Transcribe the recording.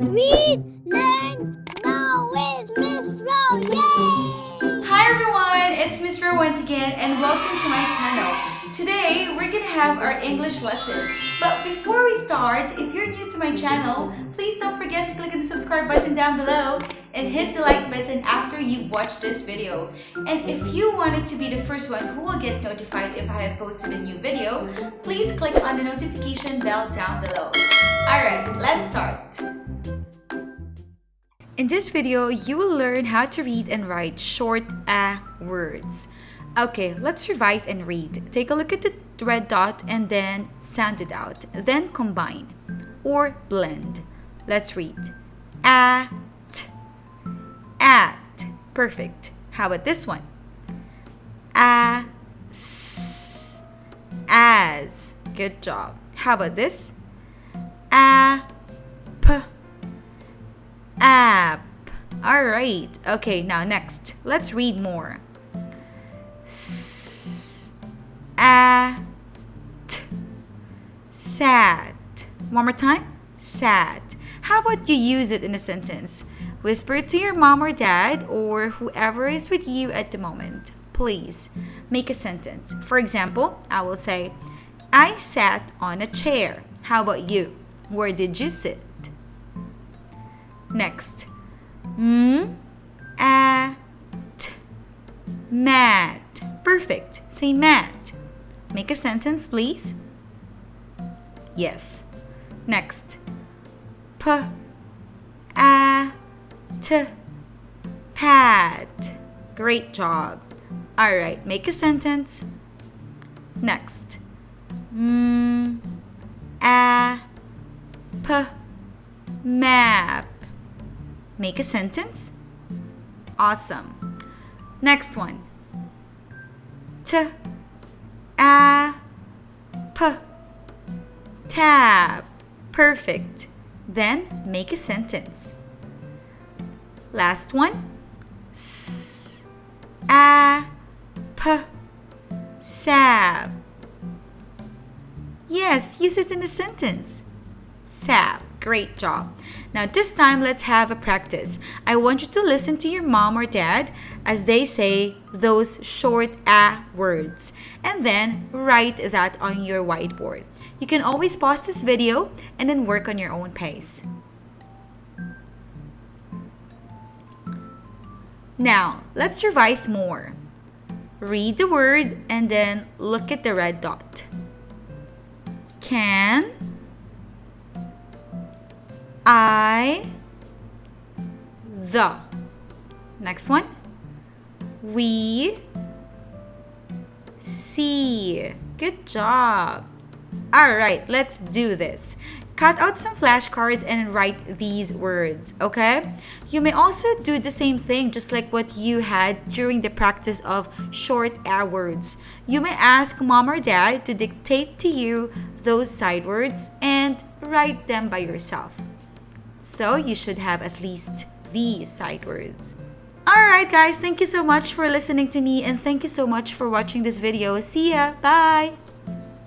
Read, learn, know with Miss Ro. Yay! Hi everyone, it's Miss Ro once again and welcome to my channel. Today, we're gonna have our English lesson. But before we start, if you're new to my channel, please don't forget to click on the subscribe button down below and hit the like button after you've watched this video. And if you wanted to be the first one who will get notified if I have posted a new video, please click on the notification bell down below. Alright, let's start. In this video, you will learn how to read and write short words. Okay, let's revise and read. Take a look at the red dot and then sound it out. Then combine or blend. Let's read. At. Perfect. How about this one? As. Good job. How about this? App. Alright. Okay, now next. Let's read more. Sad. One more time. Sad. How about you use it in a sentence? Whisper it to your mom or dad or whoever is with you at the moment. Please make a sentence. For example, I will say, I sat on a chair. How about you? Where did you sit? Next. Mat. Perfect. Say mat. Make a sentence, please. Yes. Next. Pat. Great job. Alright, make a sentence. Next. Map. Make a sentence. Awesome. Next one. Tab. Perfect. Then make a sentence. Last one. Sab. Yes, use it in a sentence. Sab. Great job. Now this time, let's have a practice. I want you to listen to your mom or dad as they say those short words and then write that on your whiteboard. You can always pause this video and then work on your own pace. Now, let's revise more. Read the word and then look at the red dot. Can the. Next one. We see. Good job. Alright, let's do this. Cut out some flashcards and write these words, okay? You may also do the same thing just like what you had during the practice of short words. You may ask mom or dad to dictate to you those side words and write them by yourself. So you should have at least these side words. Alright guys, thank you so much for listening to me and thank you so much for watching this video. See ya! Bye!